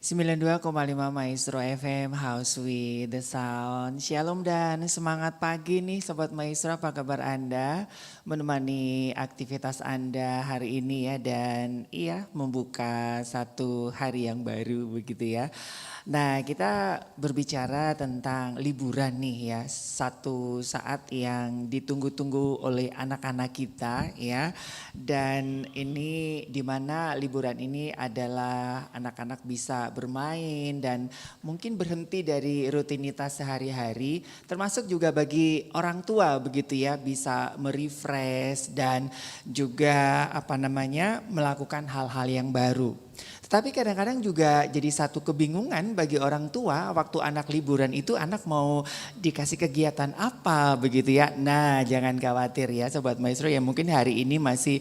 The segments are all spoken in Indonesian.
92,5 Maestro FM House with the Sound. Shalom dan semangat pagi nih Sobat Maestro, apa kabar Anda? Menemani aktivitas Anda hari ini ya, dan iya membuka satu hari yang baru begitu ya. Nah, kita berbicara tentang liburan nih ya, satu saat yang ditunggu-tunggu oleh anak-anak kita ya. Dan ini dimana liburan ini adalah anak-anak bisa bermain dan mungkin berhenti dari rutinitas sehari-hari, termasuk juga bagi orang tua begitu ya, bisa merefresh dan juga melakukan hal-hal yang baru. Tetapi kadang-kadang juga jadi satu kebingungan bagi orang tua waktu anak liburan itu anak mau dikasih kegiatan apa begitu ya. Nah, jangan khawatir ya Sobat Maestro yang mungkin hari ini masih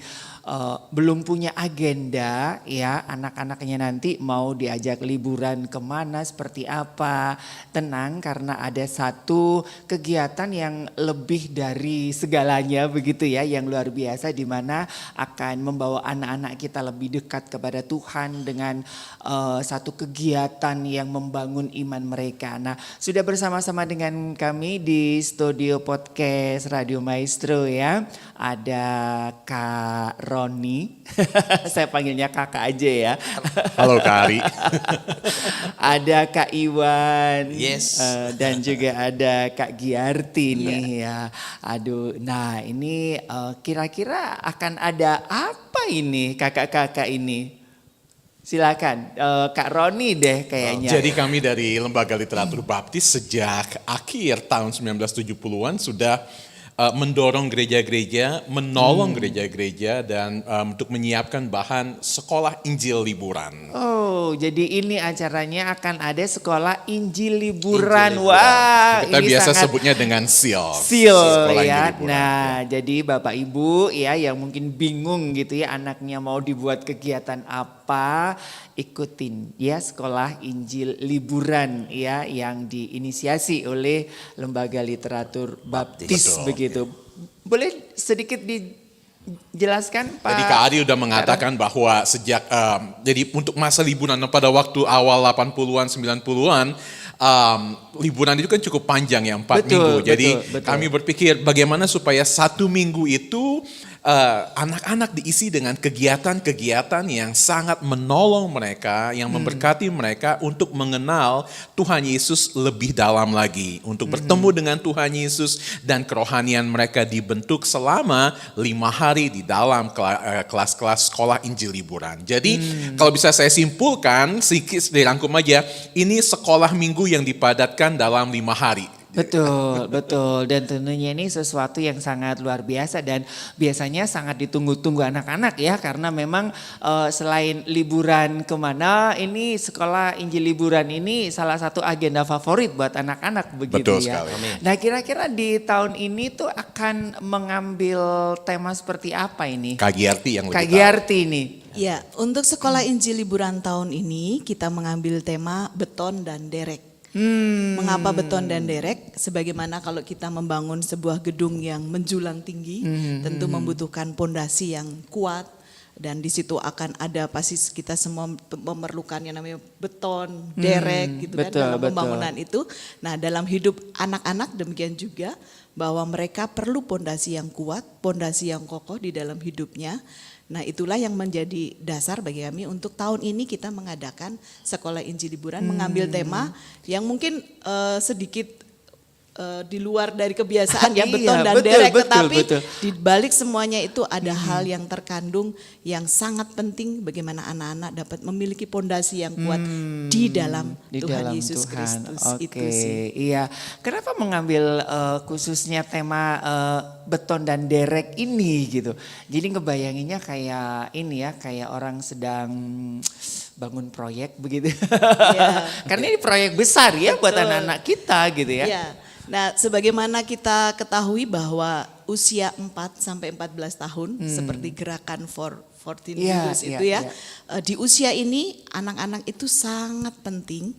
belum punya agenda ya, anak-anaknya nanti mau diajak liburan kemana seperti apa. Tenang, karena ada satu kegiatan yang lebih dari segalanya begitu ya, yang luar biasa, di mana akan membawa anak-anak kita lebih dekat kepada Tuhan dengan satu kegiatan yang membangun iman mereka. Nah, sudah bersama-sama dengan kami di studio podcast Radio Maestro ya, ada Kak Roni, saya panggilnya kakak aja ya. Halo Kak Ari. Ada Kak Iwan, Yes. dan juga ada Kak Giarti nih ya. Aduh, nah ini kira-kira akan ada apa ini kakak-kakak ini? Silakan, Kak Roni deh kayaknya. Jadi kami dari Lembaga Literatur Baptis sejak akhir tahun 1970-an sudah mendorong gereja-gereja, menolong gereja-gereja dan untuk menyiapkan bahan sekolah Injil liburan. Oh, jadi ini acaranya akan ada sekolah Injil liburan. Wah, Kita ini biasa sangat sebutnya dengan SEAL. Seal Sekolah Injil ya. Liburan, Nah, jadi Bapak Ibu ya yang mungkin bingung gitu ya anaknya mau dibuat kegiatan apa, ikutin ya sekolah Injil liburan ya yang diinisiasi oleh Lembaga Literatur Baptis Betul. begitu. Boleh sedikit dijelaskan Pak? Tadi Kak Ari udah mengatakan bahwa sejak, jadi untuk masa liburan pada waktu awal 80-an, 90-an, liburan itu kan cukup panjang ya, 4 minggu. Jadi betul. kami berpikir bagaimana supaya 1 minggu itu anak-anak diisi dengan kegiatan-kegiatan yang sangat menolong mereka, yang memberkati mereka untuk mengenal Tuhan Yesus lebih dalam lagi. Untuk bertemu dengan Tuhan Yesus dan kerohanian mereka dibentuk selama 5 hari di dalam kelas-kelas sekolah Injil liburan. Jadi kalau bisa saya simpulkan, sedikit dirangkum aja, ini sekolah minggu yang dipadatkan dalam 5 hari. Betul. Dan tentunya ini sesuatu yang sangat luar biasa dan biasanya sangat ditunggu-tunggu anak-anak ya. Karena memang selain liburan kemana, ini sekolah Injil liburan ini salah satu agenda favorit buat anak-anak begitu. Betul ya. sekali. Nah, kira-kira di tahun ini tuh akan mengambil tema seperti apa ini? Kak Giarti yang lebih Kak tahu. Giarti ini. Ya, untuk sekolah Injil liburan tahun ini kita mengambil tema beton dan derek. Mengapa beton dan derek? Sebagaimana kalau kita membangun sebuah gedung yang menjulang tinggi, tentu membutuhkan pondasi yang kuat dan di situ akan ada pasti kita semua memerlukan yang namanya beton, derek gitu kan dalam pembangunan itu. Nah, dalam hidup anak-anak demikian juga bahwa mereka perlu pondasi yang kuat, pondasi yang kokoh di dalam hidupnya. Nah, itulah yang menjadi dasar bagi kami untuk tahun ini kita mengadakan sekolah Injil liburan, mengambil tema yang mungkin sedikit di luar dari kebiasaan ya, beton dan derek, tetapi di balik semuanya itu ada hal yang terkandung yang sangat penting bagaimana anak-anak dapat memiliki pondasi yang kuat di dalam Tuhan Yesus Kristus. Oke, itu sih. iya. Kenapa mengambil khususnya tema beton dan derek ini gitu? Jadi ngebayanginnya kayak ini ya, kayak orang sedang bangun proyek begitu. Ya. Karena ini proyek besar ya buat anak-anak kita gitu ya. Ya. Nah, sebagaimana kita ketahui bahwa usia 4 sampai 14 tahun seperti gerakan 14 years itu ya. Di usia ini anak-anak itu sangat penting.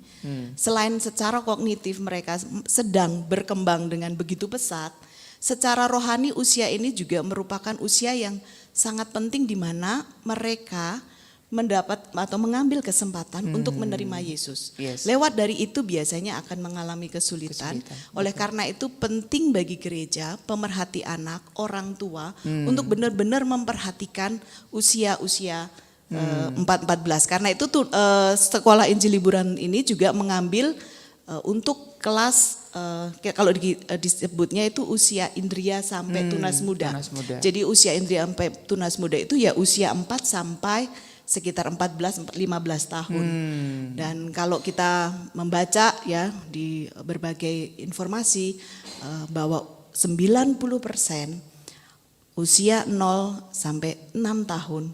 Selain secara kognitif mereka sedang berkembang dengan begitu pesat, secara rohani usia ini juga merupakan usia yang sangat penting di mana mereka mendapat atau mengambil kesempatan untuk menerima Yesus. Yes. Lewat dari itu biasanya akan mengalami kesulitan. Oleh karena itu penting bagi gereja, pemerhati anak, orang tua untuk benar-benar memperhatikan usia-usia 4-14. Karena itu tuh sekolah Injil Liburan ini juga mengambil untuk kelas kalau disebutnya itu usia indria sampai tunas muda. Tunas muda. Jadi usia indria sampai tunas muda itu ya usia 4 sampai sekitar 14-15 tahun. Dan kalau kita membaca ya di berbagai informasi bahwa 90% usia 0 sampai 6 tahun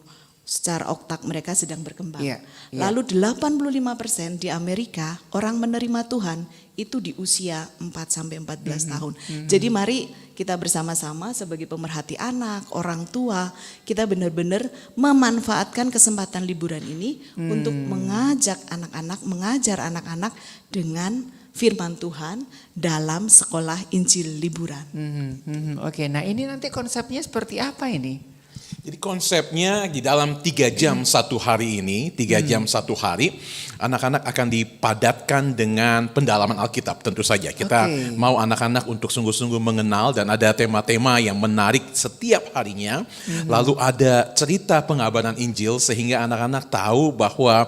secara otak mereka sedang berkembang. Iya, iya. Lalu 85% di Amerika orang menerima Tuhan itu di usia 4 sampai 14 tahun. Jadi mari kita bersama-sama sebagai pemerhati anak, orang tua, kita benar-benar memanfaatkan kesempatan liburan ini untuk mengajak anak-anak, mengajar anak-anak dengan firman Tuhan dalam sekolah Injil Liburan. Oke, nah ini nanti konsepnya seperti apa ini? Jadi konsepnya di dalam 3 jam satu hari ini, 3 jam satu hari, anak-anak akan dipadatkan dengan pendalaman Alkitab tentu saja. Kita mau anak-anak untuk sungguh-sungguh mengenal dan ada tema-tema yang menarik setiap harinya. Lalu ada cerita pengabaran Injil sehingga anak-anak tahu bahwa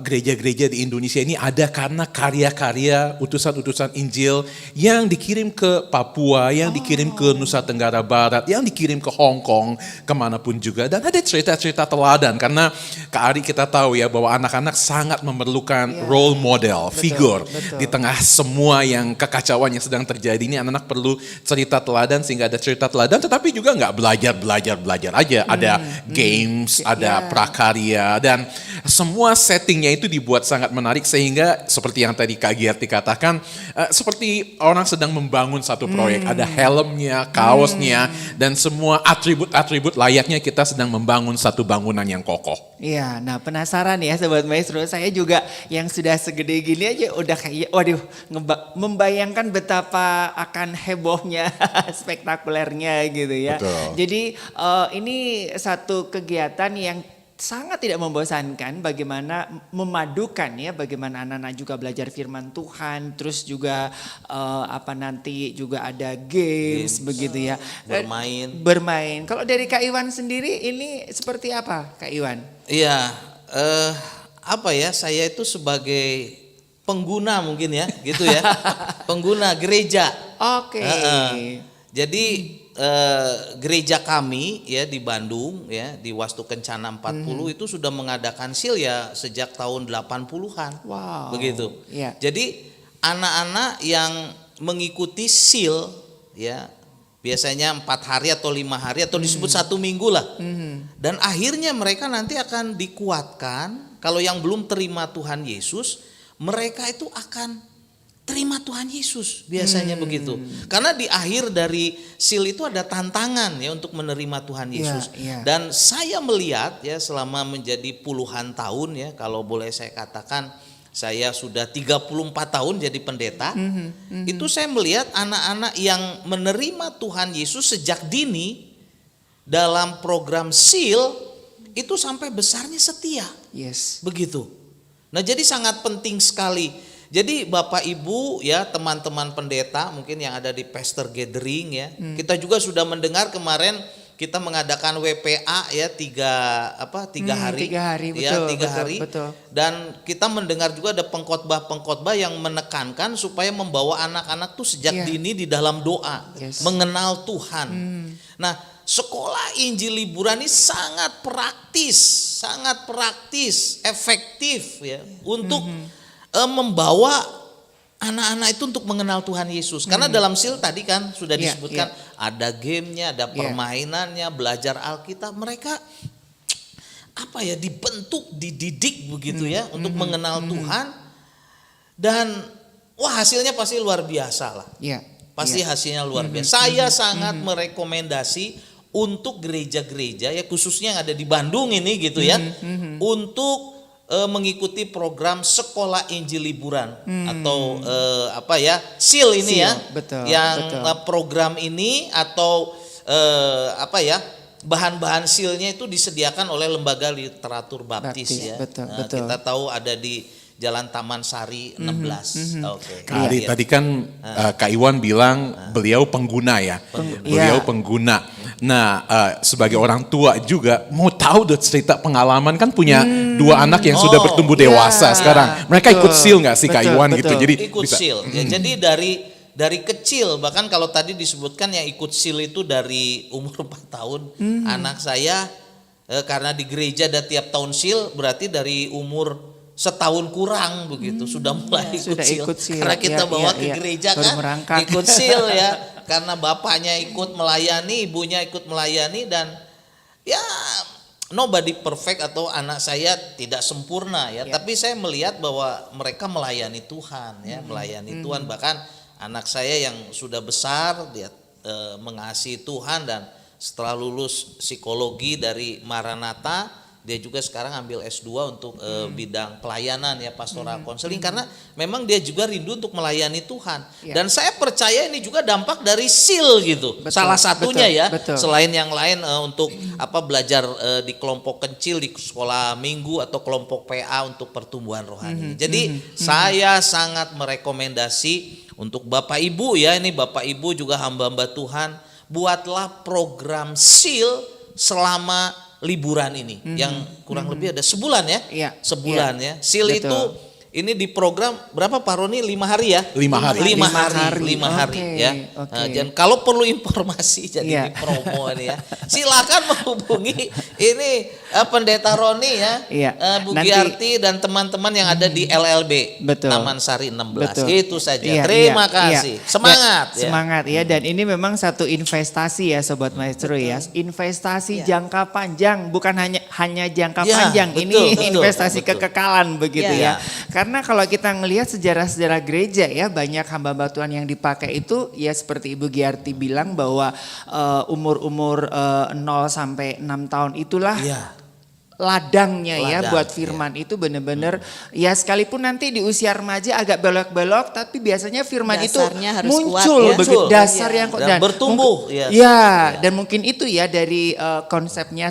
gereja-gereja di Indonesia ini ada karena karya-karya utusan-utusan Injil yang dikirim ke Papua, yang dikirim ke Nusa Tenggara Barat, yang dikirim ke Hong Kong, kemanapun juga. Dan ada cerita-cerita teladan karena Kak Ari kita tahu ya bahwa anak-anak sangat memerlukan role model, figur. Di tengah semua yang kekacauan yang sedang terjadi ini anak-anak perlu cerita teladan sehingga ada cerita teladan tetapi juga nggak belajar aja. Ada games, ada prakarya dan semua settingnya itu dibuat sangat menarik sehingga seperti yang tadi Kak Giyarti katakan seperti orang sedang membangun satu proyek. Ada helmnya, kaosnya dan semua atribut-atribut layaknya kita sedang membangun satu bangunan yang kokoh. Iya, nah penasaran ya Sobat Maestro, saya juga yang sudah segede gini aja udah kayak waduh membayangkan betapa akan hebohnya, spektakulernya gitu ya. Betul. Jadi ini satu kegiatan yang sangat tidak membosankan, bagaimana memadukan ya, bagaimana anak-anak juga belajar firman Tuhan, terus juga nanti juga ada games begitu ya. Bermain. Kalau dari Kak Iwan sendiri ini seperti apa Kak Iwan? Iya, saya itu sebagai pengguna mungkin ya, gitu ya, pengguna gereja. Oke. Jadi gereja kami ya di Bandung ya di Wastu Kencana 40 itu sudah mengadakan SIL ya sejak tahun 80-an. Wow. Begitu. Yeah. Jadi anak-anak yang mengikuti SIL ya biasanya 4 hari atau 5 hari atau disebut 1 minggu lah. Dan akhirnya mereka nanti akan dikuatkan, kalau yang belum terima Tuhan Yesus, mereka itu akan terima Tuhan Yesus biasanya begitu. Karena di akhir dari SIL itu ada tantangan ya untuk menerima Tuhan Yesus. Dan saya melihat ya selama menjadi puluhan tahun ya, kalau boleh saya katakan saya sudah 34 tahun jadi pendeta. Itu saya melihat anak-anak yang menerima Tuhan Yesus sejak dini dalam program SIL itu sampai besarnya setia. Yes. Begitu. Nah, jadi sangat penting sekali. Jadi Bapak Ibu ya teman-teman pendeta mungkin yang ada di Pastor Gathering ya. Kita juga sudah mendengar kemarin kita mengadakan WPA ya 3 hari. 3 hari betul. Ya 3 hari. Betul. Dan kita mendengar juga ada pengkhotbah yang menekankan supaya membawa anak-anak tuh sejak dini di dalam doa, mengenal Tuhan. Nah, sekolah Injil Liburan ini sangat praktis, efektif ya untuk membawa anak-anak itu untuk mengenal Tuhan Yesus. Karena dalam SIL tadi kan sudah disebutkan ada gamenya, ada permainannya, belajar Alkitab. Mereka dibentuk, dididik begitu ya untuk mengenal Tuhan. Dan hasilnya pasti luar biasa lah. Pasti hasilnya luar biasa. Saya sangat merekomendasi untuk gereja-gereja ya khususnya yang ada di Bandung ini gitu ya. Untuk mengikuti program sekolah Injil Liburan atau SIL ini SIL, betul, yang program ini atau bahan-bahan sealnya itu disediakan oleh lembaga literatur baptis Baptis, ya. betul, Nah, betul. kita tahu ada di Jalan Taman Sari 16. Oke. Kak Ari, tadi kan Kak Iwan bilang beliau pengguna ya. Iya. Beliau pengguna. Nah, sebagai orang tua juga mau tahu deh cerita pengalaman, kan punya 2 anak yang sudah bertumbuh dewasa sekarang. Mereka ikut betul, seal nggak sih Kak betul, Iwan gitu? betul. Jadi Ikut bisa. seal. Ya, jadi dari kecil, bahkan kalau tadi disebutkan yang ikut seal itu dari umur 4 tahun. Anak saya karena di gereja ada tiap tahun seal, berarti dari umur setahun kurang begitu sudah mulai sudah ikut seal. Karena kita Ya, bawa ya, ke ya. gereja Baru kan merangkak. ikut seal ya, karena bapaknya ikut melayani, ibunya ikut melayani, dan ya nobody perfect atau anak saya tidak sempurna ya, tapi saya melihat bahwa mereka melayani Tuhan ya, melayani Tuhan. Bahkan anak saya yang sudah besar dia mengasihi Tuhan, dan setelah lulus psikologi dari Maranatha dia juga sekarang ambil S2 untuk bidang pelayanan ya, pastoral counseling, karena memang dia juga rindu untuk melayani Tuhan. Dan saya percaya ini juga dampak dari seal gitu. Betul, Salah satunya betul, ya, betul. selain yang lain untuk belajar di kelompok kecil di sekolah minggu atau kelompok PA untuk pertumbuhan rohani. Jadi saya sangat merekomendasi untuk Bapak Ibu ya, ini Bapak Ibu juga hamba-hamba Tuhan, buatlah program seal selama liburan ini yang kurang lebih ada sebulan ya. Iya, Sebulan ya. Seal betul. itu ini di program berapa Pak Roni? 5 hari ya? 5 hari. 5 5 hari. hari, 5 hari Oke, ya. oke. Dan kalau perlu informasi jadi Iya. di promo ini ya. Silakan menghubungi ini Pendeta Roni ya. Iya. Bu Nanti- Giarti dan teman-teman yang ada di LLB Betul. Taman Sari 16. Betul. Itu saja. Iya, Terima iya, kasih. iya. Semangat Ya, semangat ya, dan ini memang satu investasi ya Sobat Maestro ya. Investasi jangka panjang, bukan hanya jangka Ya, panjang. betul, Ini betul, investasi betul. kekekalan begitu Ya. ya. Karena kalau kita ngelihat sejarah-sejarah gereja ya, banyak hamba Tuhan yang dipakai itu ya seperti Ibu Giarti bilang bahwa umur-umur 0 sampai 6 tahun itulah Iya. ladangnya ya Ladang, buat firman itu benar-benar ya, sekalipun nanti di usia remaja agak belok-belok, tapi biasanya firman Dasarnya itu harus muncul kuat ya. begitu, Muncul. dasar Iya. yang Dan bertumbuh, mungkin- ya. ya, dan mungkin itu ya dari konsepnya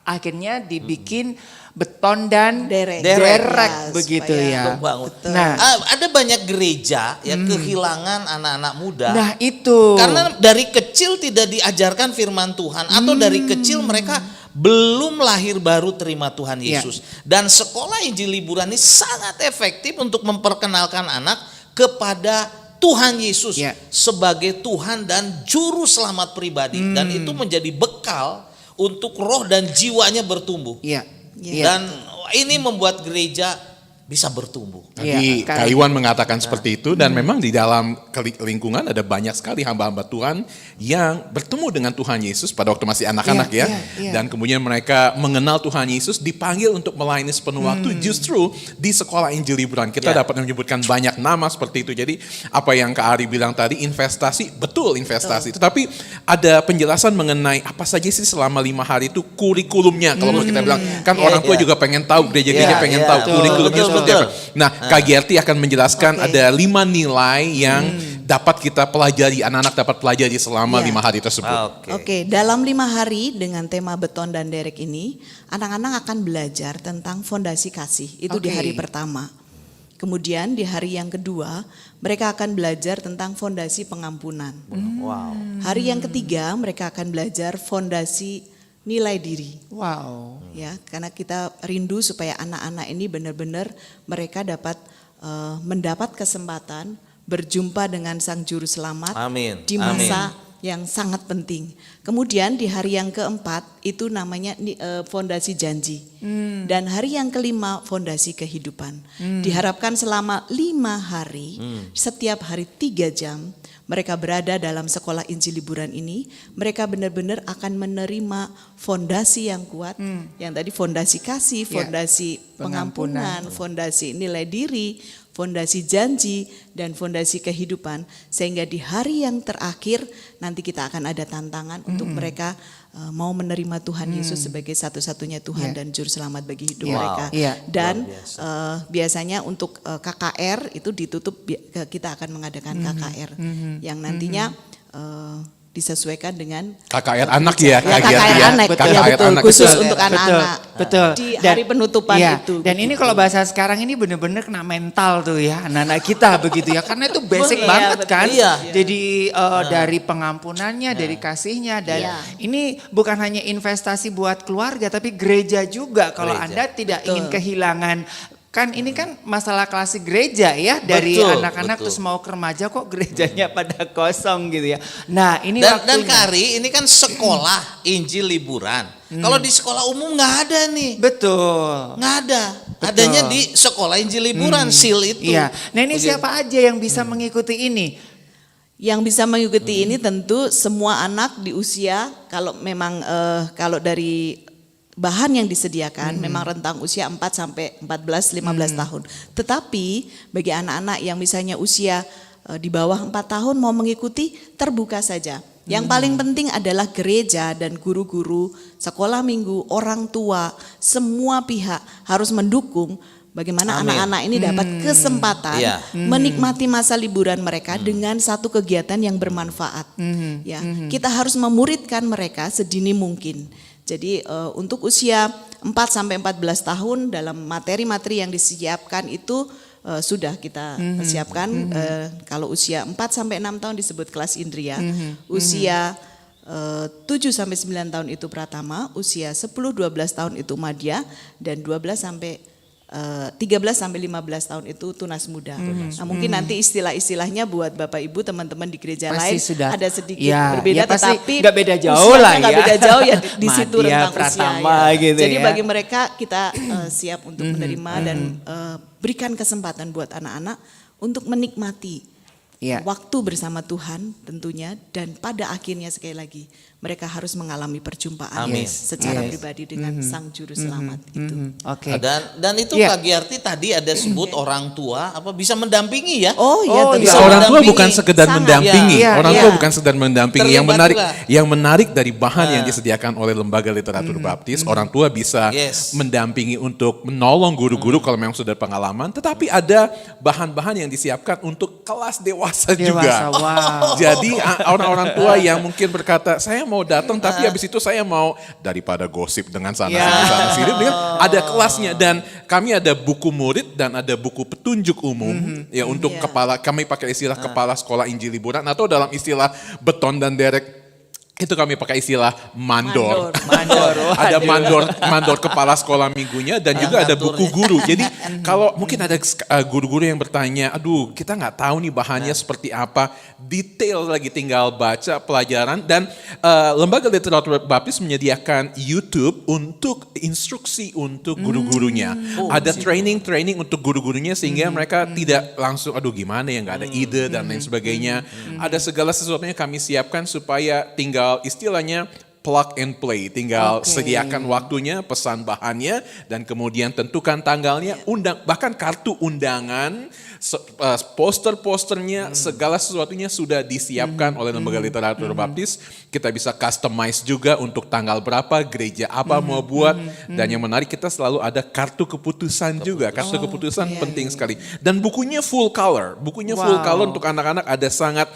akhirnya dibikin beton dan Derek. derek Ya, begitu supaya ya. Membangun. Nah, Ada banyak gereja yang kehilangan anak-anak muda. nah itu Karena dari kecil tidak diajarkan firman Tuhan, atau dari kecil mereka belum lahir baru terima Tuhan Yesus. Dan sekolah Injil liburan ini sangat efektif untuk memperkenalkan anak kepada Tuhan Yesus Ya. sebagai Tuhan dan juru selamat pribadi, dan itu menjadi bekal untuk roh dan jiwanya bertumbuh. Iya. Ya. Dan ini membuat gereja bisa bertumbuh. Tadi Iya, Kak Iwan mengatakan seperti itu, dan memang di dalam lingkungan ada banyak sekali hamba-hamba Tuhan yang bertemu dengan Tuhan Yesus pada waktu masih anak-anak Iya, ya. iya. Dan kemudian mereka mengenal Tuhan Yesus, dipanggil untuk melayani sepenuh waktu justru di sekolah Injil liburan. Kita Ya. dapat menyebutkan banyak nama seperti itu. Jadi apa yang Kak Ari bilang tadi, investasi, betul investasi. Tetapi ada penjelasan mengenai apa saja sih selama 5 hari itu kurikulumnya. Kalau kita bilang, kan Iya, orang tua iya. juga pengen tahu, gereja-gereja Iya, pengen iya. tahu Betul, kurikulumnya betul, seperti betul. apa. Nah, Kak Giarti akan menjelaskan Oke. ada 5 nilai yang dapat kita pelajari, anak-anak dapat pelajari selama Ya. 5 hari tersebut. Oke, dalam 5 hari dengan tema beton dan derek ini, anak-anak akan belajar tentang fondasi kasih. Itu di Oke. hari pertama. Kemudian di hari yang kedua, mereka akan belajar tentang fondasi pengampunan. Wow. Hari yang ketiga, mereka akan belajar fondasi nilai diri. Wow. Ya, karena kita rindu supaya anak-anak ini benar-benar mereka dapat mendapat kesempatan berjumpa dengan Sang Juru Selamat Amin. di masa yang sangat penting. Kemudian di hari yang keempat itu namanya fondasi janji. Dan hari yang kelima fondasi kehidupan. Diharapkan selama 5 hari, setiap hari 3 jam, mereka berada dalam sekolah Injil liburan ini, mereka benar-benar akan menerima fondasi yang kuat, yang tadi fondasi kasih, fondasi pengampunan, fondasi nilai diri, fondasi janji, dan fondasi kehidupan, sehingga di hari yang terakhir nanti kita akan ada tantangan untuk mereka mau menerima Tuhan Yesus sebagai satu-satunya Tuhan dan Juru Selamat bagi hidup Wow. mereka. Iya. Dan biasanya untuk KKR itu ditutup, kita akan mengadakan KKR yang nantinya disesuaikan dengan KKR anak ya, KKR KKR anak, KKR ya betul, anak. khusus Betul. untuk anak-anak. Betul. Di hari penutupan iya, itu. Dan ini begitu. kalau bahasa sekarang ini bener-bener kena mental tuh ya anak-anak kita begitu ya. Karena itu basic Iya, banget betul. kan. Iya. Jadi dari pengampunannya, dari kasihnya. Dan Iya. ini bukan hanya investasi buat keluarga tapi gereja juga. Kalau Gereja. Anda tidak Betul. ingin kehilangan. Kan ini kan masalah klasik gereja ya. Dari Betul, anak-anak betul. terus mau ke remaja kok gerejanya pada kosong gitu ya. Nah ini Dan waktunya. Kari ini kan sekolah Injil liburan. Kalau di sekolah umum nggak ada nih. Betul. Nggak ada. Adanya di sekolah Injil liburan, SIL itu. Iya. Nah ini Begitu. siapa aja yang bisa mengikuti ini? Yang bisa mengikuti ini tentu semua anak di usia kalau memang kalau dari bahan yang disediakan memang rentang usia 4 sampai 14 15 tahun. Tetapi bagi anak-anak yang misalnya usia di bawah 4 tahun mau mengikuti terbuka saja. Yang paling penting adalah gereja dan guru-guru, sekolah minggu, orang tua, semua pihak harus mendukung bagaimana Amin. anak-anak ini dapat kesempatan Iya. menikmati masa liburan mereka dengan satu kegiatan yang bermanfaat. Ya, kita harus memuridkan mereka sedini mungkin. Jadi untuk usia 4 sampai 14 tahun dalam materi-materi yang disiapkan itu sudah kita siapkan. Kalau usia 4 sampai 6 tahun disebut kelas Indria, usia 7 sampai 9 tahun itu Pratama, usia 10 12 tahun itu Madya, dan 12 sampai 13 sampai 15 tahun itu tunas muda. Nah, mungkin nanti istilah-istilahnya buat Bapak Ibu teman-teman di gereja Pasti lain sudah. ada sedikit Ya, berbeda, ya pasti tetapi nggak beda jauh usianya lah nggak ya. beda jauh ya di situ Madya, rentang Pratama usia. gitu Jadi ya. bagi mereka kita siap untuk menerima dan berikan kesempatan buat anak-anak untuk menikmati Iya. waktu bersama Tuhan tentunya, dan pada akhirnya sekali lagi mereka harus mengalami perjumpaan Amin. secara Yes. pribadi dengan Sang Juru Selamat itu. Oke. Dan itu Iya. Kak Giarti tadi ada sebut orang tua apa bisa mendampingi ya? Oh iya, Oh, tentu. iya. Nah, orang tua mendampingi. bukan sekedar Sangat. mendampingi, Iya, orang iya. tua bukan sekedar mendampingi. Terlibat Yang menarik dari bahan yang disediakan oleh Lembaga Literatur Baptis, orang tua bisa Yes. mendampingi untuk menolong guru-guru kalau memang sudah pengalaman. Tetapi ada bahan-bahan yang disiapkan untuk kelas dewasa juga. Wow. Jadi orang-orang tua yang mungkin berkata, saya mau datang tapi habis itu saya mau daripada gosip dengan sana Ya. sini sana sini, ada kelasnya, dan kami ada buku murid dan ada buku petunjuk umum ya untuk Ya. kepala, kami pakai istilah kepala sekolah Injil liburan, atau dalam istilah beton dan derek itu kami pakai istilah mandor. Mandor. Ada Waduh. mandor kepala sekolah minggunya, dan juga ada buku guru. Jadi kalau mungkin ada guru-guru yang bertanya, aduh kita nggak tahu nih bahannya seperti apa, detail lagi tinggal baca pelajaran, dan Lembaga Literatur Baptis menyediakan YouTube untuk instruksi untuk guru-gurunya. Ada training untuk guru-gurunya sehingga mereka tidak langsung aduh gimana ya nggak ada ide dan lain sebagainya. Ada segala sesuatunya kami siapkan supaya tinggal istilahnya plug and play, tinggal Oke. sediakan waktunya, pesan bahannya, dan kemudian tentukan tanggalnya, bahkan kartu undangan, poster-posternya, segala sesuatunya sudah disiapkan oleh Lembaga Literatur Baptis. Kita bisa customize juga untuk tanggal berapa, gereja apa mau buat, dan yang menarik kita selalu ada kartu keputusan juga. Kartu keputusan penting sekali. Dan bukunya full color, full Wow. color untuk anak-anak, ada sangat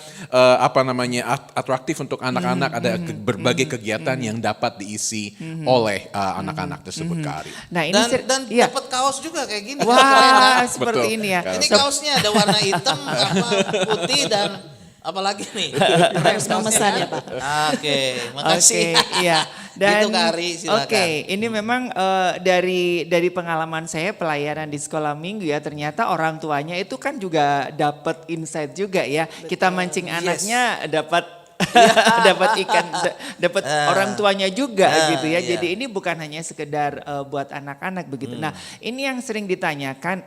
atraktif untuk anak-anak, ada berbagai kegiatan yang dapat diisi oleh anak-anak tersebut, Kak Ari. Nah ini Dan iya. dapat kaos juga kayak gini. Wah, Keren. seperti Betul. ini ya. Ini kaosnya ada warna hitam, apa, putih, dan apalagi nih. Harus memesan ya Pak. Oke, makasih. Oke, iya. Dan Gitu, Kak Ari, silakan. Oke, ini memang dari pengalaman saya pelayanan di sekolah minggu ya, ternyata orang tuanya itu kan juga dapat insight juga ya. Kita mancing anaknya dapat dapat ikan, dapat orang tuanya juga gitu ya. iya. Jadi ini bukan hanya sekedar buat anak-anak begitu. Nah, ini yang sering ditanyakan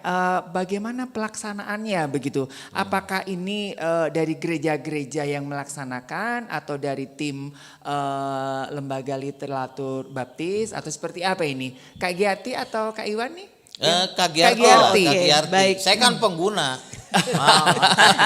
bagaimana pelaksanaannya begitu. Apakah ini dari gereja-gereja yang melaksanakan atau dari tim Lembaga Literatur Baptis atau seperti apa ini? Kak Giati atau Kak Iwan nih? Kagiarti. Kagiarti. Kagiarti. Baik. Saya kan pengguna.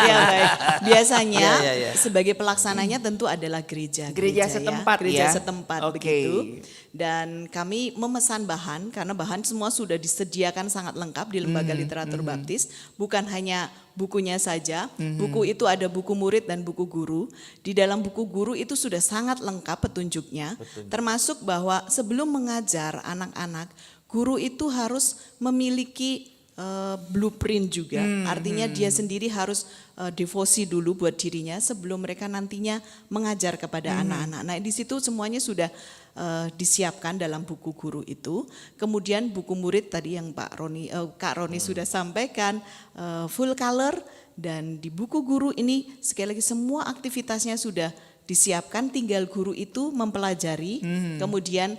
Ya baik. Biasanya Ya, ya, ya. sebagai pelaksananya tentu adalah gereja. Gereja setempat Gereja ya? setempat Oke. begitu. Dan kami memesan bahan karena bahan semua sudah disediakan sangat lengkap di Lembaga Literatur Baptis. Bukan hanya bukunya saja. Buku itu ada buku murid dan buku guru. Di dalam buku guru itu sudah sangat lengkap petunjuknya. Termasuk bahwa sebelum mengajar anak-anak, guru itu harus memiliki blueprint juga, artinya dia sendiri harus devosi dulu buat dirinya sebelum mereka nantinya mengajar kepada anak-anak. Nah di situ semuanya sudah disiapkan dalam buku guru itu. Kemudian buku murid tadi yang Kak Roni sudah sampaikan full color, dan di buku guru ini sekali lagi semua aktivitasnya sudah disiapkan, tinggal guru itu mempelajari, kemudian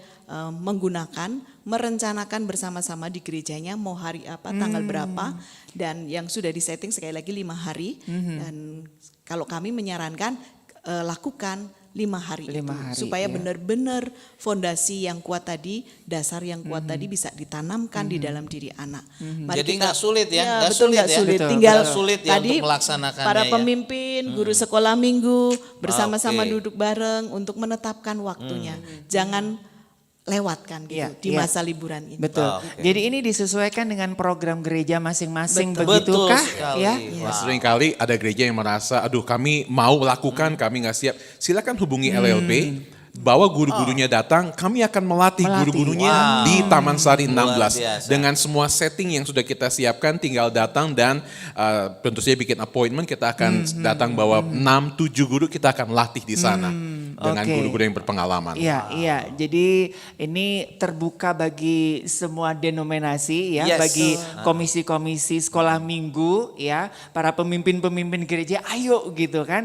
menggunakan, merencanakan bersama-sama di gerejanya mau hari apa, tanggal berapa, dan yang sudah disetting sekali lagi 5 hari. Dan kalau kami menyarankan lakukan 5 hari, 5 itu hari, supaya ya. benar-benar fondasi yang kuat tadi, dasar yang kuat tadi bisa ditanamkan di dalam diri anak. Mari Jadi nggak sulit ya, nggak betul, sulit nggak ya. sulit. Betul, Tinggal Nggak sulit ya tadi untuk melaksanakannya para ya. pemimpin, guru sekolah minggu bersama-sama Oke. duduk bareng untuk menetapkan waktunya. Jangan lewatkan gitu Iya, di iya. masa liburan ini. Betul. Oke. Jadi ini disesuaikan dengan program gereja masing-masing, Betul. begitukah? Betul sekali. Ya. Wow. Seringkali ada gereja yang merasa, aduh kami mau lakukan, kami nggak siap. Silakan hubungi LLB, bawa guru-gurunya datang, kami akan melatih Melatih. guru-gurunya Wow. di Taman Sari 16. Luar biasa. Dengan semua setting yang sudah kita siapkan, tinggal datang dan tentu saja bikin appointment, kita akan datang bawa 6-7 guru, kita akan latih di sana. Dengan oke. guru-guru yang berpengalaman. Iya, iya. Jadi ini terbuka bagi semua denominasi ya, Yes. bagi komisi-komisi sekolah minggu ya, para pemimpin-pemimpin gereja, ayo gitu kan.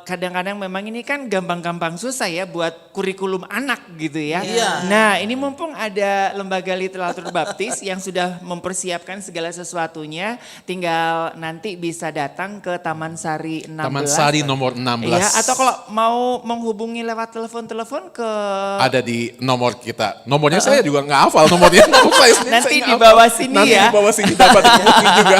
Kadang-kadang memang ini kan gampang-gampang susah ya buat kurikulum anak gitu ya. Iya. Nah, ini mumpung ada Lembaga Literatur Baptis yang sudah mempersiapkan segala sesuatunya, tinggal nanti bisa datang ke Taman Sari 16. Taman Sari nomor 16. Iya, atau kalau mau menghubungi lewat telepon-telepon ke Ada di nomor kita. Nomornya saya juga nggak hafal nomornya. Nomor saya sendiri Nanti saya di nggak bawah hafal. sini Nanti ya. di bawah sini dapat dihubungi juga.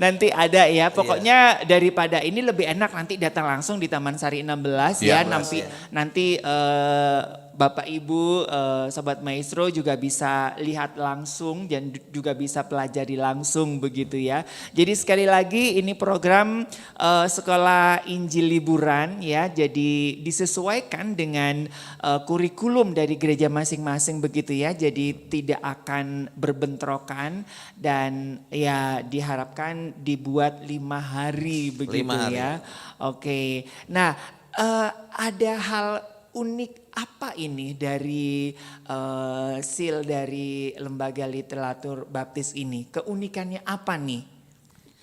nanti ada ya. Pokoknya daripada ini lebih enak nanti datang langsung di Taman Sari 16 ya. Iya. Nanti Bapak Ibu, Sobat Maestro juga bisa lihat langsung dan juga bisa pelajari langsung begitu ya. Jadi sekali lagi ini program Sekolah Injil Liburan ya. Jadi disesuaikan dengan kurikulum dari gereja masing-masing begitu ya. Jadi tidak akan berbentrokan dan ya diharapkan dibuat 5 hari begitu 5 hari. ya. Oke. Nah, ada hal unik apa ini dari seal dari Lembaga Literatur Baptis ini? Keunikannya apa nih?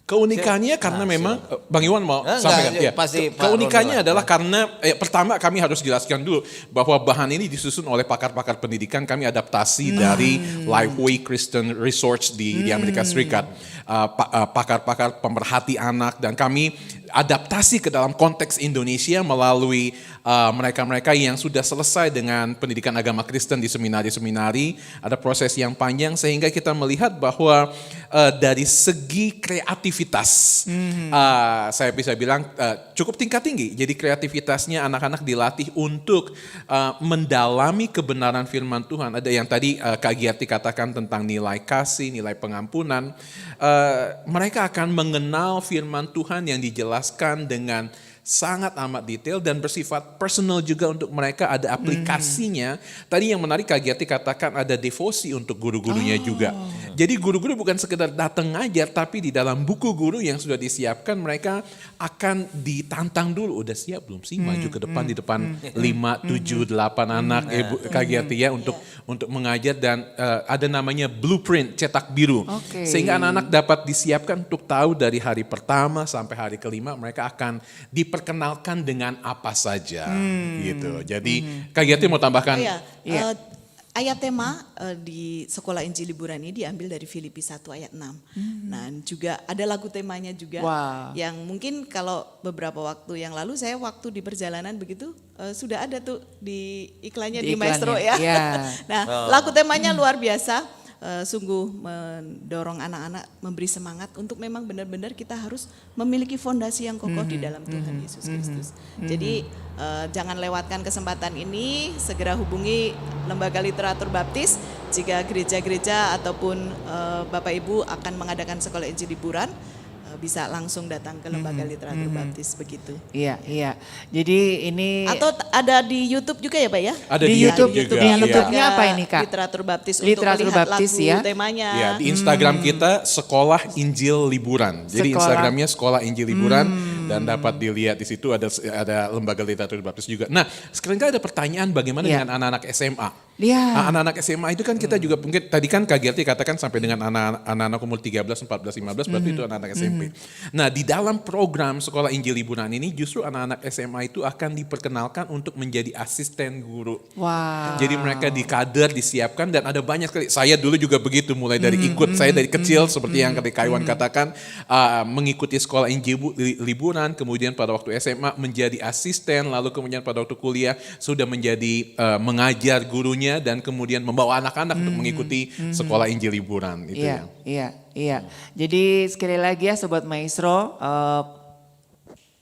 Keunikannya karena memang Bang Iwan mau Enggak, sampaikan ya. pasti Pak Keunikannya Roni lah. adalah karena pertama kami harus jelaskan dulu bahwa bahan ini disusun oleh pakar-pakar pendidikan. Kami adaptasi dari Lifeway Christian Research di Amerika Serikat. Pakar-pakar pemerhati anak, dan kami adaptasi ke dalam konteks Indonesia melalui mereka-mereka yang sudah selesai dengan pendidikan agama Kristen di seminari-seminari. Ada proses yang panjang sehingga kita melihat bahwa dari segi kreativitas saya bisa bilang cukup tingkat tinggi. Jadi kreativitasnya anak-anak dilatih untuk mendalami kebenaran firman Tuhan. Ada yang tadi Kak Giarti katakan tentang nilai kasih, nilai pengampunan. Mereka akan mengenal firman Tuhan yang dijelaskan dengan sangat amat detail dan bersifat personal juga untuk mereka, ada aplikasinya. Tadi yang menarik Kak Giarti katakan ada devosi untuk guru-gurunya juga. Jadi guru-guru bukan sekedar datang ngajar, tapi di dalam buku guru yang sudah disiapkan mereka akan ditantang dulu, udah siap belum sih maju ke depan di depan 5, 7, 8 anak Kak Giarti ya untuk mengajar, dan ada namanya blueprint cetak biru. Oke. Sehingga anak-anak dapat disiapkan untuk tahu dari hari pertama sampai hari kelima mereka akan diperkenalkan dengan apa saja gitu. Jadi Kak Giarti mau tambahkan? Iya. Iya. Ayat tema di Sekolah Injil Liburan ini diambil dari Filipi 1 ayat 6. Nah, juga ada lagu temanya juga Wow. yang mungkin kalau beberapa waktu yang lalu saya waktu di perjalanan begitu sudah ada tuh di iklannya Di di Maestro iklannya, ya. iya. Nah, lagu temanya luar biasa. sungguh mendorong anak-anak, memberi semangat untuk memang benar-benar kita harus memiliki fondasi yang kokoh di dalam Tuhan Yesus Kristus. Jadi jangan lewatkan kesempatan ini, segera hubungi Lembaga Literatur Baptis jika gereja-gereja ataupun Bapak Ibu akan mengadakan sekolah Injil liburan. Bisa langsung datang ke Lembaga Literatur Baptis begitu. Iya, iya. Jadi ini Atau ada di YouTube juga ya Pak ya? Ada di di YouTube, YouTube juga, di iya. YouTube-nya apa ini Kak? Literatur Baptis Literatur untuk melihat Baptis, lagu ya? temanya. Ya, di Instagram kita Sekolah Injil Liburan. Jadi Sekolah. Instagramnya Sekolah Injil Liburan dan dapat dilihat di situ ada Lembaga Literatur Baptis juga. Nah, sekarang ada pertanyaan bagaimana Ya. dengan anak-anak SMA? Iya. Nah, anak-anak SMA itu kan kita juga mungkin tadi kan Kak Gerti katakan sampai dengan anak-anak umur 13, 14, 15 berarti itu anak-anak SMP. Nah, di dalam program Sekolah Injil Liburan ini justru anak-anak SMA itu akan diperkenalkan untuk menjadi asisten guru. Wow. Jadi mereka di kader disiapkan dan ada banyak sekali. Saya dulu juga begitu mulai dari ikut saya dari kecil seperti yang Kak Iwan katakan mengikuti Sekolah Injil Liburan, kemudian pada waktu SMA menjadi asisten, lalu kemudian pada waktu kuliah sudah menjadi mengajar gurunya dan kemudian membawa anak-anak untuk mengikuti Sekolah Injil Liburan itu Iya, ya. iya, iya. Jadi sekali lagi ya Sobat Maestro,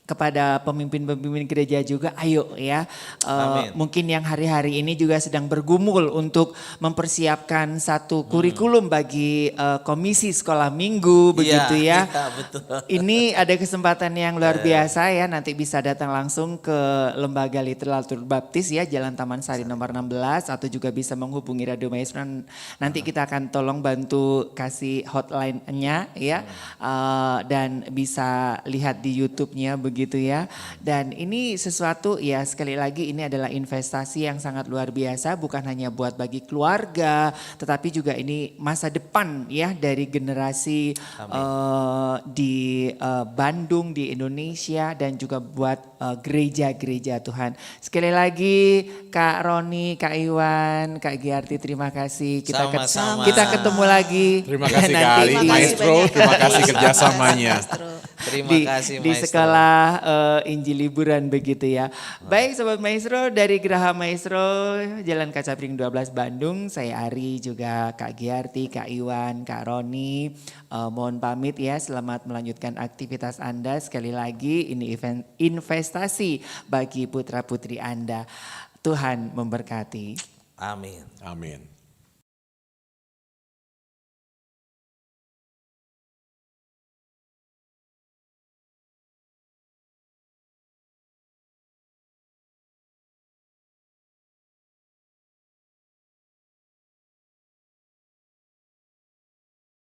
kepada pemimpin-pemimpin gereja juga, ayo ya. Amin. Mungkin yang hari-hari ini juga sedang bergumul untuk mempersiapkan satu kurikulum bagi komisi sekolah minggu, begitu ya. Iya, betul. Ini ada kesempatan yang luar biasa ya, nanti bisa datang langsung ke Lembaga Literatur Baptis ya, Jalan Taman Sari nomor 16, atau juga bisa menghubungi Radio Maestro. Nanti kita akan tolong bantu kasih hotline-nya ya, dan bisa lihat di YouTube-nya begitu ya. Dan ini sesuatu ya, sekali lagi ini adalah investasi yang sangat luar biasa, bukan hanya buat bagi keluarga, tetapi juga ini masa depan ya dari generasi di Bandung, di Indonesia, dan juga buat gereja-gereja Tuhan. Sekali lagi Kak Roni, Kak Iwan, Kak Giarti, terima kasih. Sama-sama. Kita ketemu lagi. Terima kasih nanti Kak Ali, di- Maestro, terima kasih kerjasamanya. Terima di, kasih di Maestro. sekolah Injil Liburan begitu ya. Baik Sobat Maestro, dari Geraha Maestro Jalan Kacapring 12 Bandung, saya Ari, juga Kak Giarti, Kak Iwan, Kak Roni, mohon pamit ya, selamat melanjutkan aktivitas Anda. Sekali lagi ini event investasi bagi putra-putri Anda. Tuhan memberkati. Amin. Amin.